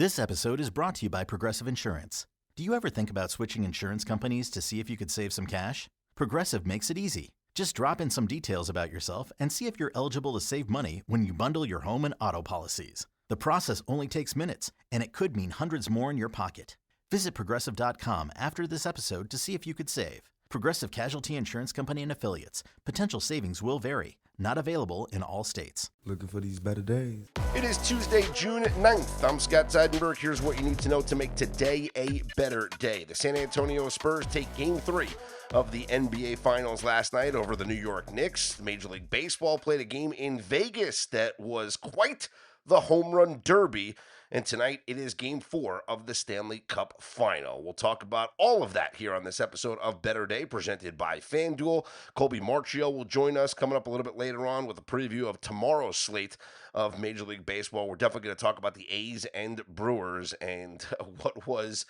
This episode is brought to you by Progressive Insurance. Do you ever think about switching insurance companies to see if you could save some cash? Progressive makes it easy. Just drop in some details about yourself and see if you're eligible to save money when you bundle your home and auto policies. The process only takes minutes, and it could mean hundreds more in your pocket. Visit Progressive.com after this episode to see if you could save. Progressive Casualty Insurance Company and Affiliates. Potential savings will vary. Not available in all states. Looking for these better days. It is Tuesday, June 9th. I'm Scott Seidenberg. Here's what you need to know to make today a better day. The San Antonio Spurs take Game 3 of the NBA Finals last night over the New York Knicks. Major League Baseball played a game in Vegas that was quite the home run derby. And tonight it is Game 4 of the Stanley Cup Final. We'll talk about all of that here on this episode of Better Day, presented by FanDuel. Colby Marchio will join us coming up a little bit later on with a preview of tomorrow's slate of Major League Baseball. We're definitely going to talk about the A's and Brewers and what was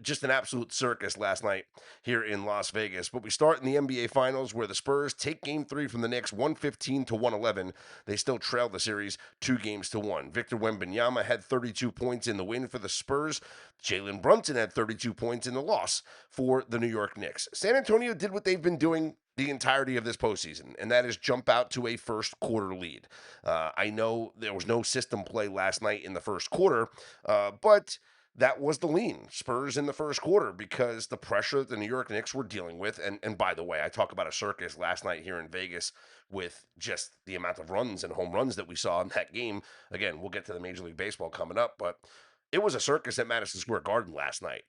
just an absolute circus last night here in Las Vegas. But we start in the NBA Finals, where the Spurs take Game 3 from the Knicks, 115-111. They still trail the series 2-1. Victor Wembanyama had 32 points in the win for the Spurs. Jalen Brunson had 32 points in the loss for the New York Knicks. San Antonio did what they've been doing the entirety of this postseason, and that is jump out to a first quarter lead. I know there was no system play last night in the first quarter, but that was the lean. Spurs in the first quarter, because the pressure that the New York Knicks were dealing with, and by the way, I talk about a circus last night here in Vegas with just the amount of runs and home runs that we saw in that game. Again, we'll get to the Major League Baseball coming up, but it was a circus at Madison Square Garden last night.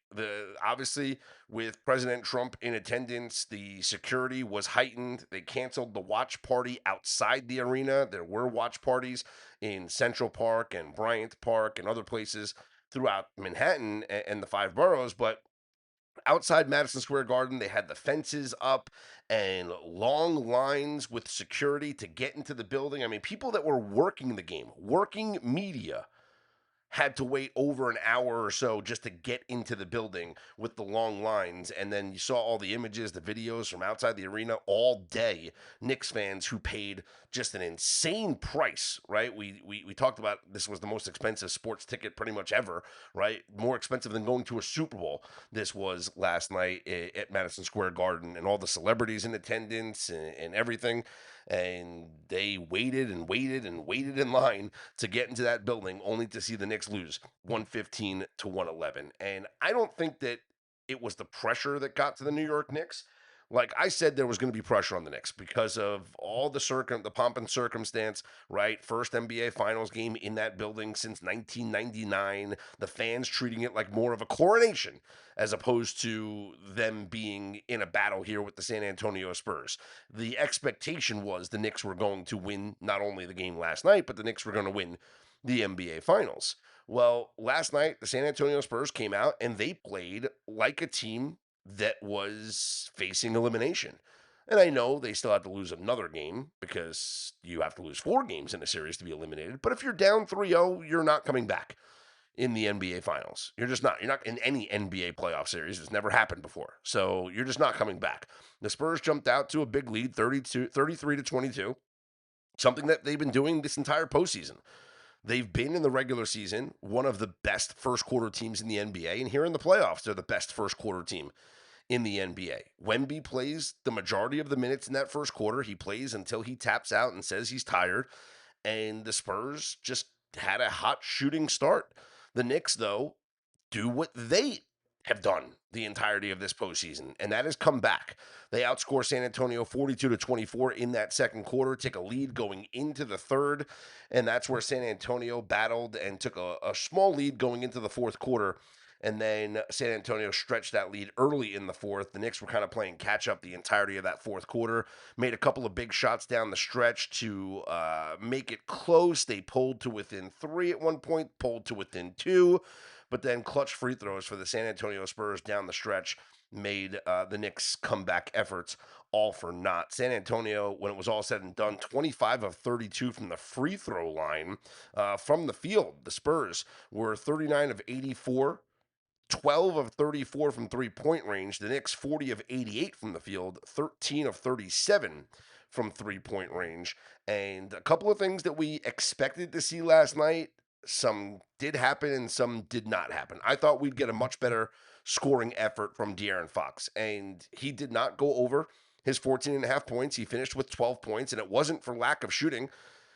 Obviously, with President Trump in attendance, the security was heightened. They canceled the watch party outside the arena. There were watch parties in Central Park and Bryant Park and other places throughout Manhattan and the five boroughs, but outside Madison Square Garden, they had the fences up and long lines with security to get into the building. I mean, people that were working the game, working media, had to wait over an hour or so just to get into the building with the long lines. And then you saw all the images, the videos from outside the arena all day. Knicks fans who paid just an insane price, right? We talked about this was the most expensive sports ticket pretty much ever, right? More expensive than going to a Super Bowl. This was last night at Madison Square Garden, and all the celebrities in attendance and everything. And they waited and waited and waited in line to get into that building, only to see the Knicks lose 115-111. And I don't think that it was the pressure that got to the New York Knicks. Like I said, there was going to be pressure on the Knicks because of all the pomp and circumstance, right? First NBA Finals game in that building since 1999. The fans treating it like more of a coronation as opposed to them being in a battle here with the San Antonio Spurs. The expectation was the Knicks were going to win not only the game last night, but the Knicks were going to win the NBA Finals. Well, last night, the San Antonio Spurs came out and they played like a team that was facing elimination. And I know they still have to lose another game because you have to lose 4 games in a series to be eliminated. But if you're down 3-0, you're not coming back in the NBA Finals. You're just not. You're not in any NBA playoff series. It's never happened before. So you're just not coming back. The Spurs jumped out to a big lead, 33-22, something that they've been doing this entire postseason. They've been in the regular season one of the best first quarter teams in the NBA, and here in the playoffs, they're the best first quarter team in the NBA. Wemby plays the majority of the minutes in that first quarter. He plays until he taps out and says he's tired, and the Spurs just had a hot shooting start. The Knicks, though, do what they have done the entirety of this postseason, and that is come back. They outscore San Antonio 42-24 in that second quarter, take a lead going into the third, and that's where San Antonio battled and took a small lead going into the fourth quarter, and then San Antonio stretched that lead early in the fourth. The Knicks were kind of playing catch-up the entirety of that fourth quarter, made a couple of big shots down the stretch to make it close. They pulled to within 3 at one point, pulled to within 2, but then clutch free throws for the San Antonio Spurs down the stretch made the Knicks' comeback efforts all for naught. San Antonio, when it was all said and done, 25 of 32 from the free throw line. From the field, the Spurs were 39 of 84, 12 of 34 from three-point range. The Knicks, 40 of 88 from the field, 13 of 37 from three-point range. And a couple of things that we expected to see last night some did happen and some did not happen. I thought we'd get a much better scoring effort from De'Aaron Fox, and he did not go over his 14 and a half points. He finished with 12 points, and it wasn't for lack of shooting.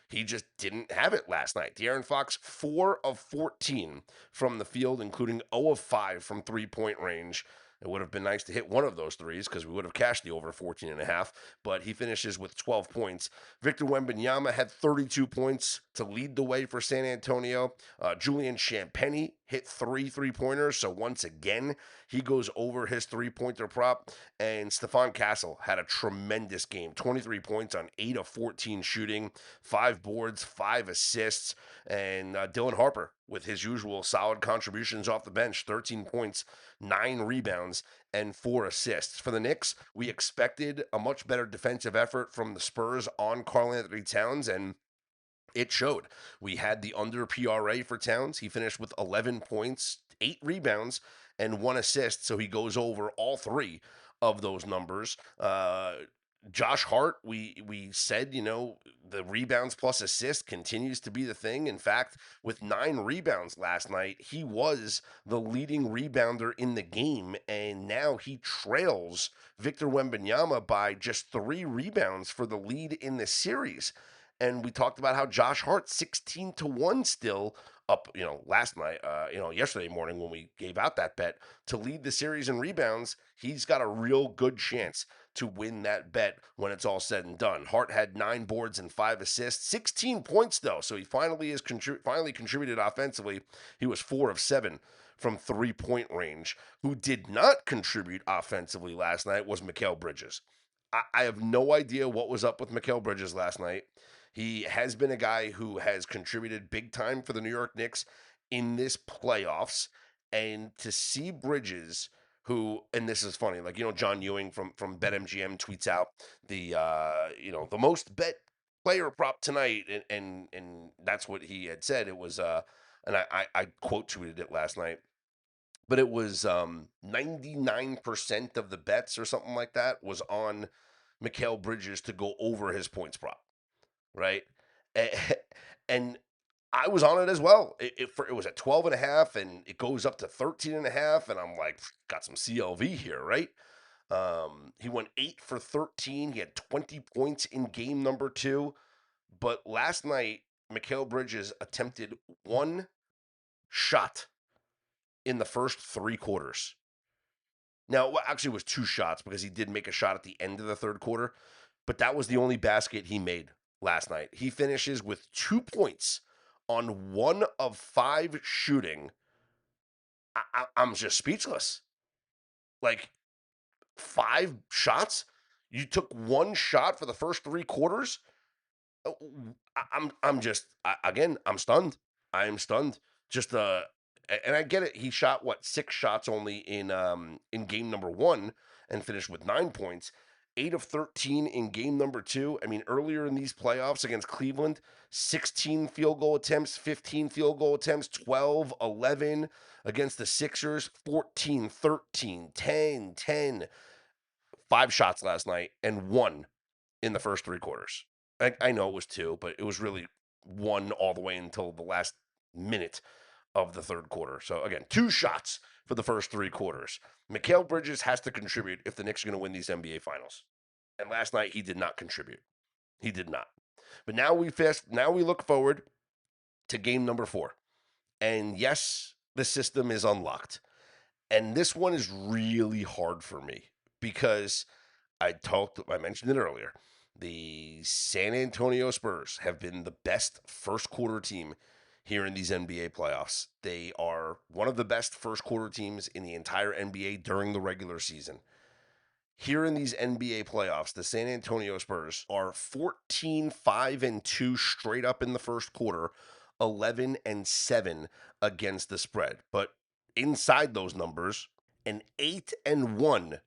He just didn't have it last night. De'Aaron Fox, 4 of 14 from the field, including 0 of 5 from three-point range. It would have been nice to hit one of those threes because we would have cashed the over 14 and a half, but he finishes with 12 points. Victor Wembanyama had 32 points to lead the way for San Antonio. Julian Champagnie hit 3 3-pointers, so once again, he goes over his three-pointer prop. And Stephon Castle had a tremendous game, 23 points on 8 of 14 shooting, 5 boards, 5 assists. And Dylan Harper, with his usual solid contributions off the bench, 13 points, 9 rebounds, and 4 assists. For the Knicks, we expected a much better defensive effort from the Spurs on Karl-Anthony Towns, and it showed. We had the under PRA for Towns. He finished with 11 points, 8 rebounds, and 1 assist, so he goes over all 3 of those numbers. Josh Hart, we said, the rebounds plus assist continues to be the thing. In fact, with 9 rebounds last night, he was the leading rebounder in the game, and now he trails Victor Wembanyama by just 3 rebounds for the lead in the series. And we talked about how Josh Hart 16-1 still up, last night, yesterday morning when we gave out that bet to lead the series in rebounds. He's got a real good chance to win that bet when it's all said and done. Hart had 9 boards and 5 assists, 16 points though, so he finally contributed offensively. He was 4 of 7 from 3-point range. Who did not contribute offensively last night was Mikal Bridges. I have no idea what was up with Mikal Bridges last night. He has been a guy who has contributed big time for the New York Knicks in this playoffs. And to see Bridges, who, and this is funny, John Ewing from BetMGM tweets out the most bet player prop tonight. And that's what he had said. It was, and I quote tweeted it last night, but it was 99% of the bets or something like that was on Mikal Bridges to go over his points prop, right? And I was on it as well. It was at 12 and a half, and it goes up to 13 and a half, and I'm like, got some CLV here, right? He went 8 for 13. He had 20 points in game number 2. But last night, Mikal Bridges attempted 1 shot in the first 3 quarters. Now, actually, it was 2 shots because he did make a shot at the end of the third quarter, but that was the only basket he made last night. He finishes with 2 points on 1 of 5 shooting. I'm just speechless. 5 shots? You took 1 shot for the first 3 quarters? I'm stunned. I am stunned. And I get it. He shot 6 shots only in game number 1 and finished with 9 points. 8 of 13 in game number 2. I mean, earlier in these playoffs against Cleveland, 16 field goal attempts, 15 field goal attempts, 12, 11 against the Sixers, 14, 13, 10, 10. 5 shots last night and 1 in the first 3 quarters. I know it was 2, but it was really 1 all the way until the last minute of the third quarter. So again, 2 shots for the first 3 quarters. Mikal Bridges has to contribute if the Knicks are going to win these NBA Finals. And last night he did not contribute. He did not. But now we look forward to game number 4. And yes, the system is unlocked. And this one is really hard for me because I mentioned it earlier. The San Antonio Spurs have been the best first quarter team here in these NBA playoffs. They are one of the best first quarter teams in the entire NBA during the regular season. Here in these NBA playoffs, the San Antonio Spurs are 14-5-2 straight up in the first quarter, 11-7 against the spread. But inside those numbers, an 8-1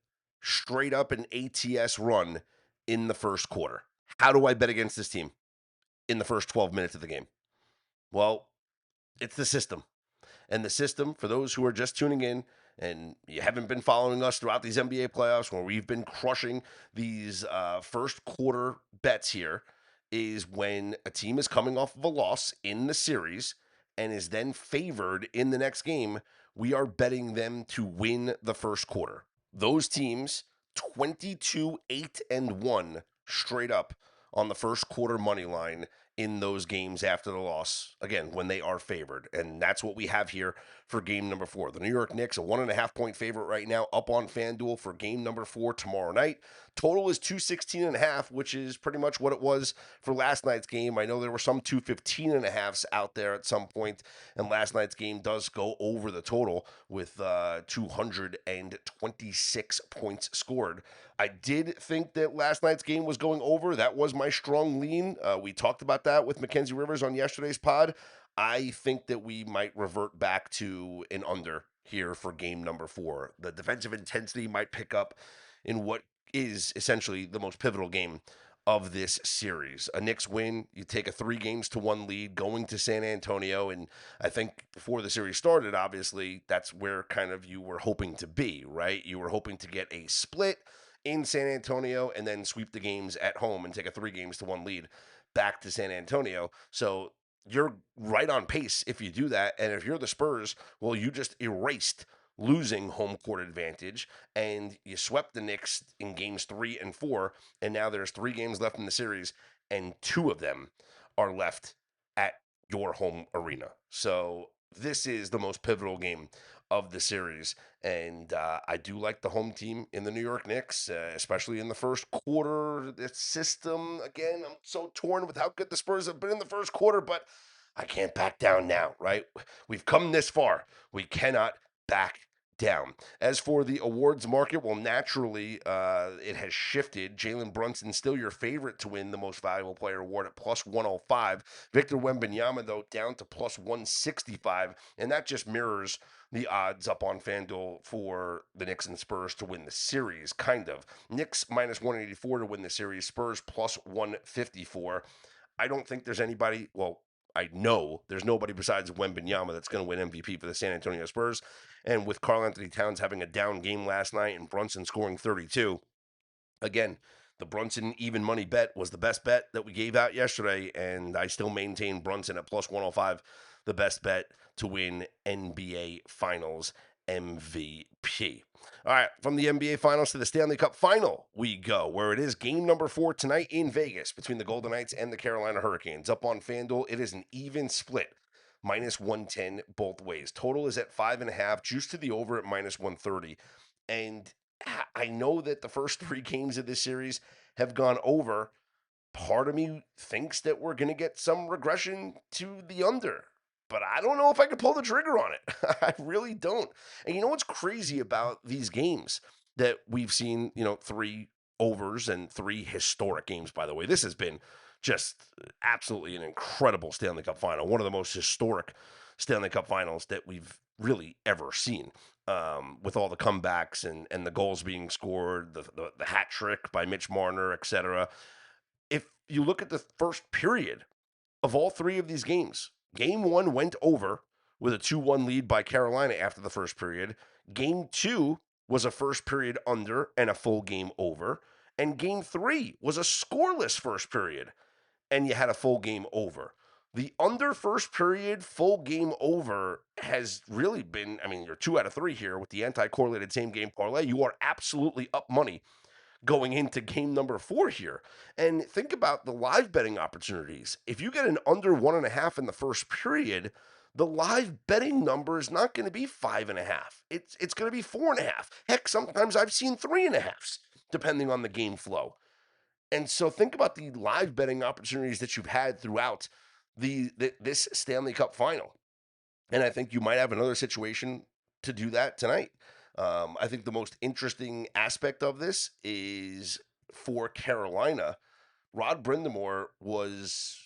straight up an ATS run in the first quarter. How do I bet against this team in the first 12 minutes of the game? Well, it's the system. And the system, for those who are just tuning in and you haven't been following us throughout these NBA playoffs where we've been crushing these first quarter bets here, is when a team is coming off of a loss in the series and is then favored in the next game, we are betting them to win the first quarter. Those teams, 22 8 and 1 straight up on the first quarter money line in those games after the loss, again, when they are favored. And that's what we have here for game number 4. The New York Knicks, a 1.5-point favorite right now, up on FanDuel for game number 4 tomorrow night. Total is 216.5, which is pretty much what it was for last night's game. I know there were some 215.5s out there at some point, and last night's game does go over the total with 226 points scored. I did think that last night's game was going over. That was my strong lean. We talked about that with Mackenzie Rivers on yesterday's pod. I think that we might revert back to an under here for game number 4. The defensive intensity might pick up in what is essentially the most pivotal game of this series. A Knicks win, you take a 3-1 lead going to San Antonio, and I think before the series started, obviously, that's where kind of you were hoping to be, right? You were hoping to get a split in San Antonio and then sweep the games at home and take a 3-1 lead back to San Antonio. So you're right on pace if you do that. And if you're the Spurs, well, you just erased losing home court advantage, and you swept the Knicks in games 3 and 4, and now there's 3 games left in the series, and 2 of them are left at your home arena. So this is the most pivotal game of the series, and I do like the home team in the New York Knicks, especially in the first quarter. The system, again, I'm so torn with how good the Spurs have been in the first quarter, but I can't back down now, right? We've come this far. We cannot back down. As for the awards market, well, naturally, it has shifted. Jalen Brunson still your favorite to win the Most Valuable Player award at plus 105. Victor Wembanyama, though, down to plus 165, and that just mirrors the odds up on FanDuel for the Knicks and Spurs to win the series, kind of. Knicks minus 184 to win the series, Spurs plus 154. I don't think there's anybody, well, I know there's nobody besides Wembanyama that's going to win MVP for the San Antonio Spurs. And with Karl-Anthony Towns having a down game last night and Brunson scoring 32, again, the Brunson even money bet was the best bet that we gave out yesterday, and I still maintain Brunson at plus 105, the best bet to win NBA Finals MVP. All right, from the NBA Finals to the Stanley Cup Final we go, where it is game number 4 tonight in Vegas between the Golden Knights and the Carolina Hurricanes. Up on FanDuel, it is an even split, minus 110 both ways. Total is at 5.5, juice to the over at minus 130. And I know that the first 3 games of this series have gone over. Part of me thinks that we're going to get some regression to the under, but I don't know if I can pull the trigger on it. I really don't. And you know what's crazy about these games that we've seen, 3 overs and 3 historic games, by the way. This has been just absolutely an incredible Stanley Cup final, one of the most historic Stanley Cup finals that we've really ever seen. With all the comebacks and the goals being scored, the hat trick by Mitch Marner, etc. If you look at the first period of all 3 of these games, game 1 went over with a 2-1 lead by Carolina after the first period. Game 2 was a first period under and a full game over. And game 3 was a scoreless first period, and you had a full game over. The under first period, full game over has really been, you're 2 out of 3 here with the anti-correlated same game parlay. You are absolutely up money going into game number 4 here. And think about the live betting opportunities. If you get an under 1.5 in the first period, the live betting number is not going to be 5.5. It's going to be 4.5. Heck, sometimes I've seen 3.5s, depending on the game flow. And so think about the live betting opportunities that you've had throughout this Stanley Cup final. And I think you might have another situation to do that tonight. I think the most interesting aspect of this is for Carolina. Rod Brind'Amour was,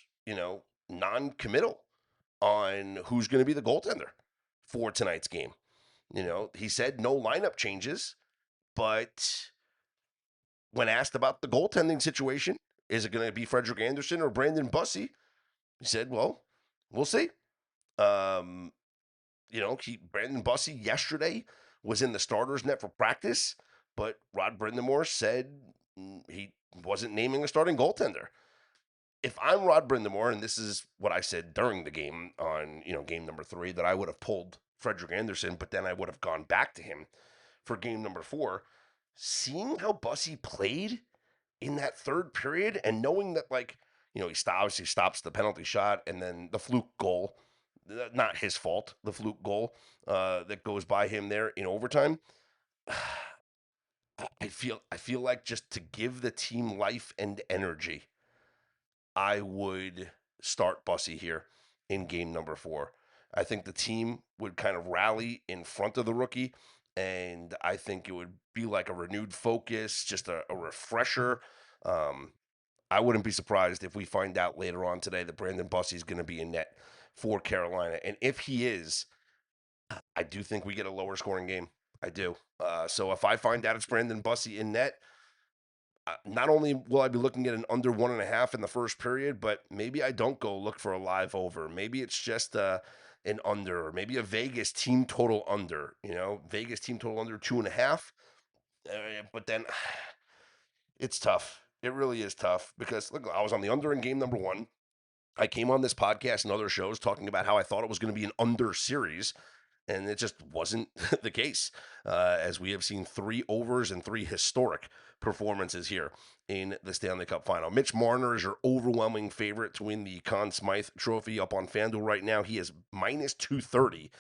non-committal on who's going to be the goaltender for tonight's game. He said no lineup changes, but when asked about the goaltending situation, is it going to be Frederik Andersen or Brandon Bussi? He said, well, we'll see. Brandon Bussi yesterday was in the starter's net for practice, but Rod Brind'Amour said he wasn't naming a starting goaltender. if I'm Rod Brindamore, and this is what I said during the game on, game number 3, that I would have pulled Frederick Anderson, but then I would have gone back to him for game number 4. Seeing how Bussy played in that third period and knowing that, obviously stops the penalty shot and then the fluke goal, not his fault, the fluke goal that goes by him there in overtime. I feel like, just to give the team life and energy, I would start Bussy here in game number 4. I think the team would kind of rally in front of the rookie, and I think it would be like a renewed focus, just a refresher. Um, I wouldn't be surprised if we find out later on today that Brandon Bussy is going to be in net for Carolina. And if he is, I do think we get a lower scoring game. I do. So if I find out it's Brandon Bussy in net, not only will I be looking at an under 1.5 in the first period, but maybe I don't go look for a live over. Maybe it's just an under, or maybe a Vegas team total under. Vegas team total under 2.5. But then it's tough. It really is tough because look, I was on the under in game number 1. I came on this podcast and other shows talking about how I thought it was going to be an under series, and it just wasn't the case, as we have seen 3 overs and 3 historic performances here in the Stanley Cup Final. Mitch Marner is your overwhelming favorite to win the Conn Smythe Trophy up on FanDuel right now. He is minus 230,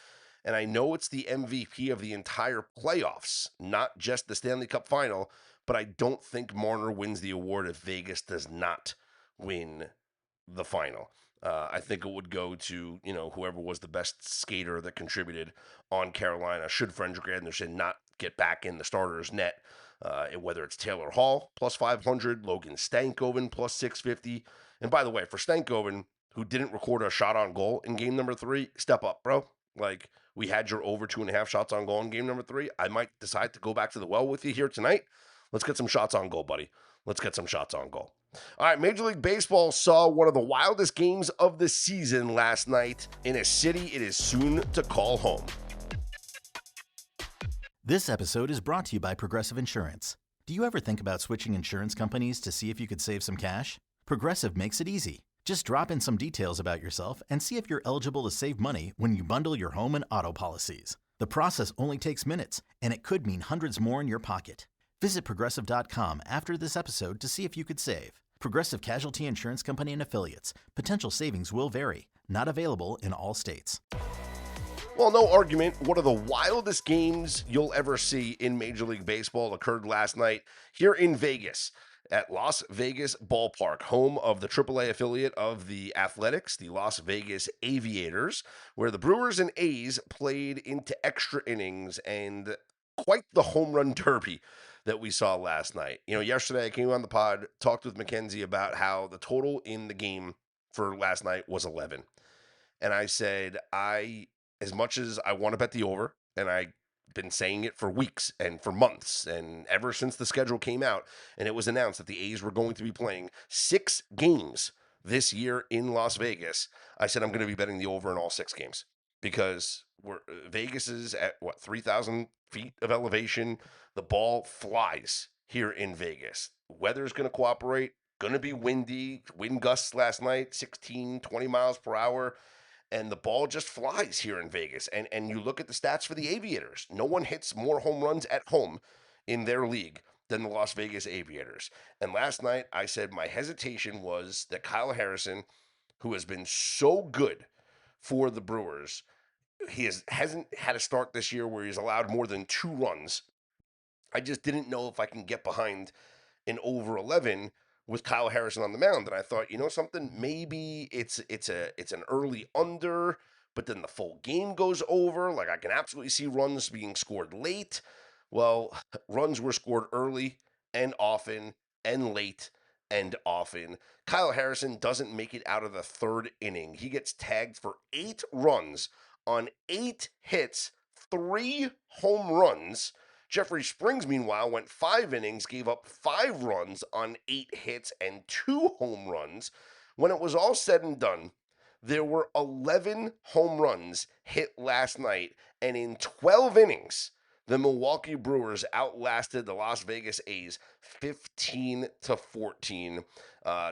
and I know it's the MVP of the entire playoffs, not just the Stanley Cup Final, but I don't think Marner wins the award if Vegas does not win the final. I think it would go to, whoever was the best skater that contributed on Carolina, should Frederick Anderson not get back in the starter's net, whether it's Taylor Hall, plus 500, Logan Stankoven, plus 650. And by the way, for Stankoven, who didn't record a shot on goal in game number 3, step up, bro. Like, we had your over 2.5 shots on goal in game number 3. I might decide to go back to the well with you here tonight. Let's get some shots on goal, buddy. Let's get some shots on goal. All right, Major League Baseball saw one of the wildest games of the season last night in a city it is soon to call home. This episode is brought to you by Progressive Insurance. Do you ever think about switching insurance companies to see if you could save some cash? Progressive makes it easy. Just drop in some details about yourself and see if you're eligible to save money when you bundle your home and auto policies. The process only takes minutes, and it could mean hundreds more in your pocket. Visit Progressive.com after this episode to see if you could save. Progressive Casualty Insurance Company and Affiliates. Potential savings will vary. Not available in all states. Well, no argument. One of the wildest games you'll ever see in Major League Baseball occurred last night here in Vegas at Las Vegas Ballpark, home of the AAA affiliate of the Athletics, the Las Vegas Aviators, where the Brewers and A's played into extra innings and quite the home run derby that we saw last night. Yesterday I came on the pod, talked with Mackenzie about how the total in the game for last night was 11. And I said, as much as I want to bet the over, and I've been saying it for weeks and for months, and ever since the schedule came out and it was announced that the A's were going to be playing 6 games this year in Las Vegas, I said I'm going to be betting the over in all 6 games because Vegas is at 3,000 feet of elevation. The ball flies here in Vegas. Weather's going to cooperate. Going to be windy. Wind gusts last night, 16, 20 miles per hour. And the ball just flies here in Vegas. And you look at the stats for the Aviators. No one hits more home runs at home in their league than the Las Vegas Aviators. And last night, I said my hesitation was that Kyle Harrison, who has been so good for the Brewers, hasn't had a start this year where he's allowed more than 2 runs. I just didn't know if I can get behind an over 11 with Kyle Harrison on the mound. And I thought, something, maybe it's an early under, but then the full game goes over. Like, I can absolutely see runs being scored late. Well, runs were scored early and often and late and often. Kyle Harrison doesn't make it out of the 3rd inning. He gets tagged for 8 runs on 8 hits, 3 home runs. Jeffrey Springs, meanwhile, went 5 innings, gave up 5 runs on 8 hits and 2 home runs. When it was all said and done, there were 11 home runs hit last night, and in 12 innings, The Milwaukee Brewers outlasted the Las Vegas A's 15-14.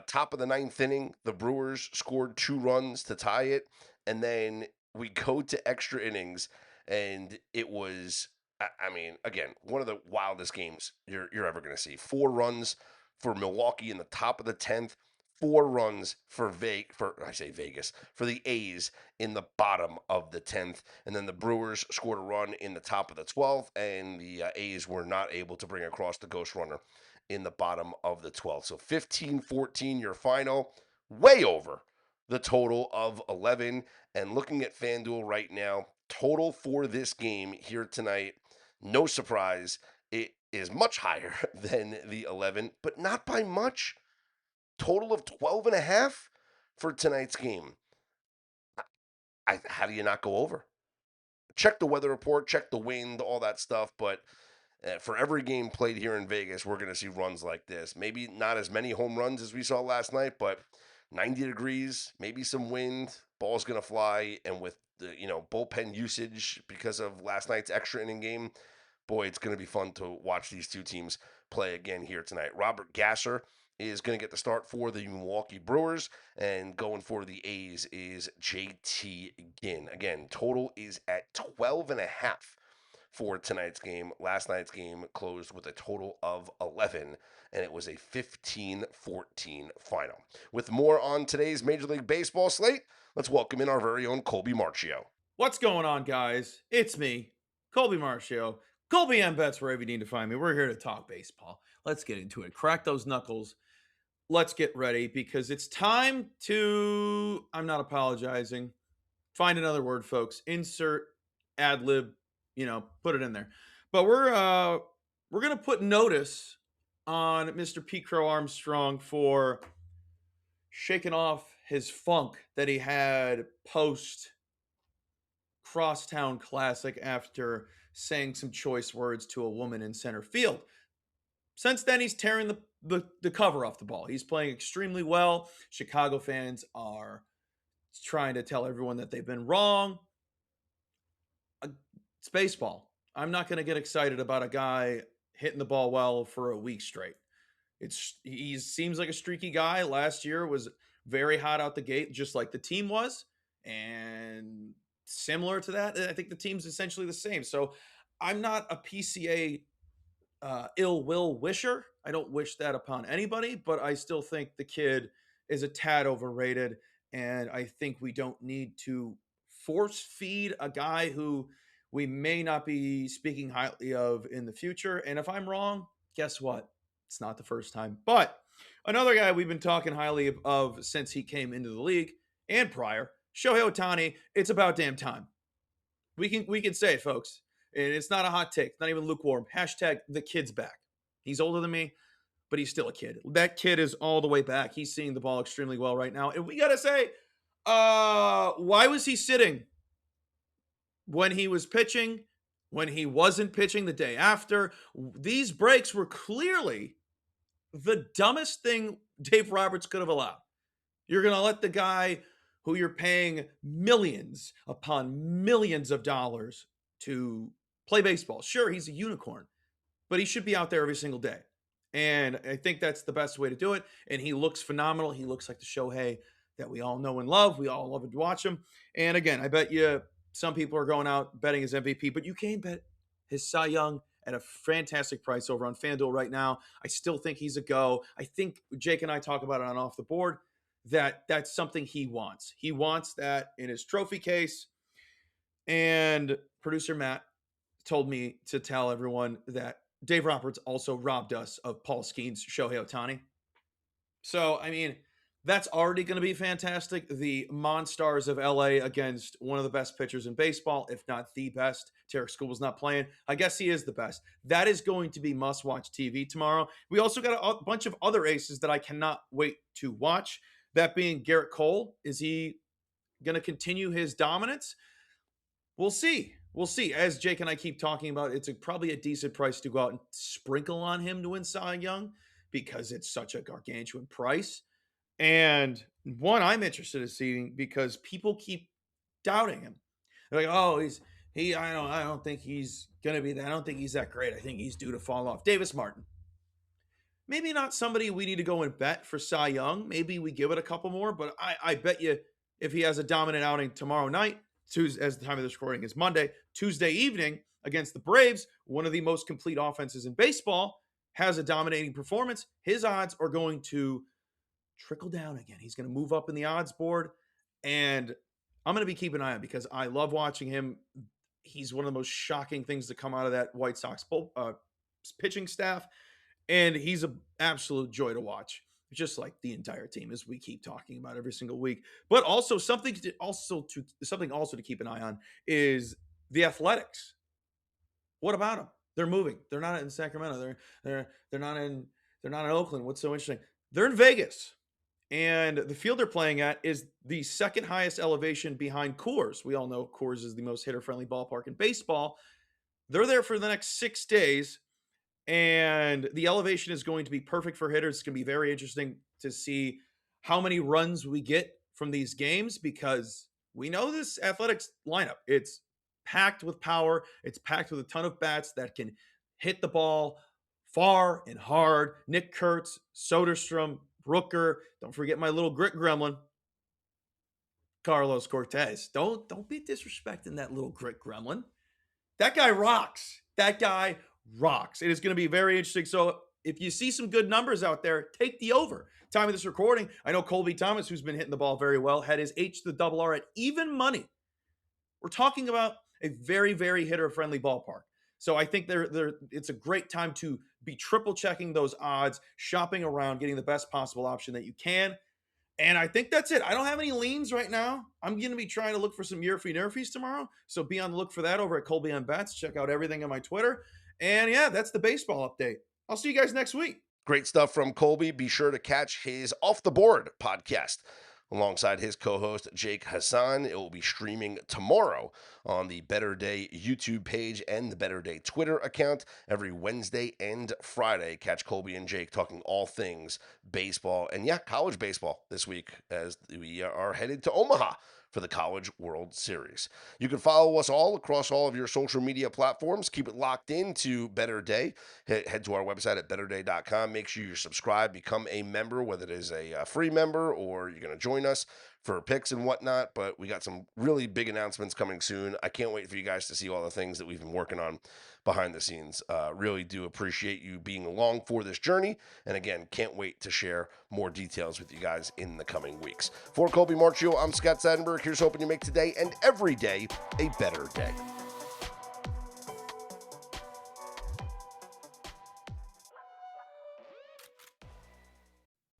Top of the ninth inning, the Brewers scored 2 runs to tie it, and then we go to extra innings, and it was, I mean, again, one of the wildest games you're ever going to see. 4 runs for Milwaukee in the top of the 10th. 4 runs for Vegas for the A's in the bottom of the 10th, and then the Brewers scored a run in the top of the 12th, and the A's were not able to bring across the ghost runner in the bottom of the 12th. So 15-14 your final, way over the total of 11. And looking at FanDuel right now, total for this game here tonight, no surprise, it is much higher than the 11, but not by much. Total of 12 and a half for tonight's game. How do you not go over? Check the weather report, check the wind, all that stuff. But for every game played here in Vegas, we're going to see runs like this. Maybe not as many home runs as we saw last night, but 90 degrees, maybe some wind, ball's going to fly. And with the bullpen usage because of last night's extra inning game, boy, it's going to be fun to watch these two teams play again here tonight. Robert Gasser is going to get the start for the Milwaukee Brewers, and going for the A's is JT Ginn. Again, total is at 12 and a half for tonight's game. Last night's game closed with a total of 11, and it was a 15-14 final. With more on today's Major League Baseball slate, let's welcome in our very own Colby Marchio. What's going on, guys? It's me, Colby Marchio. Colby M. Betts, wherever you need to find me. We're here to talk baseball. Let's get into it. Crack those knuckles. Let's get ready because it's time to, I'm not apologizing. Find another word, folks. Insert, ad lib, put it in there. But we're going to put notice on Mr. Pete Crow Armstrong for shaking off his funk that he had post Crosstown Classic after saying some choice words to a woman in center field. Since then, he's tearing the cover off the ball. He's playing extremely well. Chicago fans are trying to tell everyone that they've been wrong. It's baseball. I'm not going to get excited about a guy hitting the ball well for a week straight. He seems like a streaky guy. Last year was very hot out the gate, just like the team was. And similar to that, I think the team's essentially the same. So I'm not a PCA ill will wisher. I don't wish that upon anybody, but I still think the kid is a tad overrated. And I think we don't need to force feed a guy who we may not be speaking highly of in the future. And if I'm wrong, guess what? It's not the first time. But another guy we've been talking highly of since he came into the league and prior, Shohei Ohtani, it's about damn time. We can say it, folks. And it's not a hot take, not even lukewarm. Hashtag the kid's back. He's older than me, but he's still a kid. That kid is all the way back. He's seeing the ball extremely well right now. And we got to say, why was he sitting when he was pitching, when he wasn't pitching the day after? These breaks were clearly the dumbest thing Dave Roberts could have allowed. You're going to let the guy who you're paying millions upon millions of dollars to play baseball. Sure, he's a unicorn, but he should be out there every single day. And I think that's the best way to do it. And he looks phenomenal. He looks like the Shohei that we all know and love. We all love to watch him. And again, I bet you some people are going out betting his MVP, but you can bet his Cy Young at a fantastic price over on FanDuel right now. I still think he's a go. I think Jake and I talk about it on Off the Board, that's something he wants. He wants that in his trophy case. And producer Matt told me to tell everyone that Dave Roberts also robbed us of Paul Skeen's Shohei Ohtani. So, I mean, that's already going to be fantastic. The Monstars of LA against one of the best pitchers in baseball, if not the best. Tarek School's not playing. I guess he is the best. That is going to be must-watch TV tomorrow. We also got a bunch of other aces that I cannot wait to watch. That being Garrett Cole. Is he going to continue his dominance? We'll see. We'll see. As Jake and I keep talking about, it's probably a decent price to go out and sprinkle on him to win Cy Young because it's such a gargantuan price. And one I'm interested in seeing because people keep doubting him. They're like, oh, I don't think he's going to be that. I don't think he's that great. I think he's due to fall off. Davis Martin. Maybe not somebody we need to go and bet for Cy Young. Maybe we give it a couple more, but I bet you if he has a dominant outing tomorrow night, Tuesday, as the time of this recording is Monday, Tuesday evening against the Braves, one of the most complete offenses in baseball, has a dominating performance, his odds are going to trickle down again. He's going to move up in the odds board, and I'm going to be keeping an eye on because I love watching him. He's one of the most shocking things to come out of that White Sox pitching staff, and he's an absolute joy to watch, just like the entire team, as we keep talking about every single week. But also something also to keep an eye on is the Athletics. What about them? They're moving. They're not in Sacramento. They're not in Oakland. What's so interesting? They're in Vegas. And the field they're playing at is the second highest elevation behind Coors. We all know Coors is the most hitter-friendly ballpark in baseball. They're there for the next 6 days, and the elevation is going to be perfect for hitters. It's going to be very interesting to see how many runs we get from these games because we know this Athletics lineup. It's packed with power. It's packed with a ton of bats that can hit the ball far and hard. Nick Kurtz, Soderstrom, Brooker. Don't forget my little grit gremlin, Carlos Cortez. Don't be disrespecting that little grit gremlin. That guy rocks. That guy rocks. It is going to be very interesting. So if you see some good numbers out there, take the over. Time of this recording, I know Colby Thomas, who's been hitting the ball very well, had his H to the double R at even money. We're talking about a very, very hitter-friendly ballpark. So I think it's a great time to be triple checking those odds, shopping around, getting the best possible option that you can. And I think that's it. I don't have any leans right now. I'm going to be trying to look for some Yerfy Nerfies tomorrow. So be on the look for that over at Colby on Bets. Check out everything on my Twitter. And yeah, that's the baseball update. I'll see you guys next week. Great stuff from Colby. Be sure to catch his Off the Board podcast alongside his co-host Jake Hassan. It will be streaming tomorrow on the Better Day YouTube page and the Better Day Twitter account every Wednesday and Friday. Catch Colby and Jake talking all things baseball and college baseball this week as we are headed to Omaha for the College World Series. You can follow us all across all of your social media platforms. Keep it locked in to Better Day. Head to our website at betterday.com. Make sure you're subscribed. Become a member, whether it is a free member or you're going to join us for picks and whatnot. But we got some really big announcements coming soon. I can't wait for you guys to see all the things that we've been working on behind the scenes. Really do appreciate you being along for this journey. And again, can't wait to share more details with you guys in the coming weeks. For Colby Marchio, I'm Scott Seidenberg. Here's hoping you make today and every day a better day.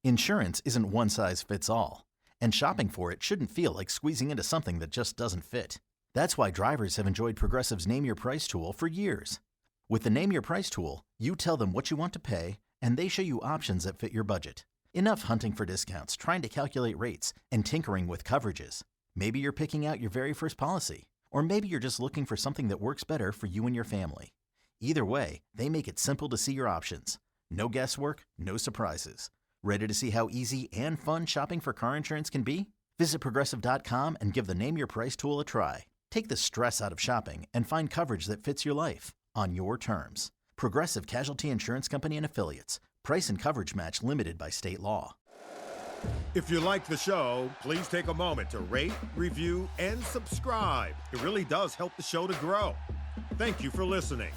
Insurance isn't one size fits all, and shopping for it shouldn't feel like squeezing into something that just doesn't fit. That's why drivers have enjoyed Progressive's Name Your Price tool for years. With the Name Your Price tool, you tell them what you want to pay, and they show you options that fit your budget. Enough hunting for discounts, trying to calculate rates, and tinkering with coverages. Maybe you're picking out your very first policy, or maybe you're just looking for something that works better for you and your family. Either way, they make it simple to see your options. No guesswork, no surprises. Ready to see how easy and fun shopping for car insurance can be? Visit Progressive.com and give the Name Your Price tool a try. Take the stress out of shopping and find coverage that fits your life on your terms. Progressive Casualty Insurance Company and Affiliates. Price and coverage match limited by state law. If you like the show, please take a moment to rate, review, and subscribe. It really does help the show to grow. Thank you for listening.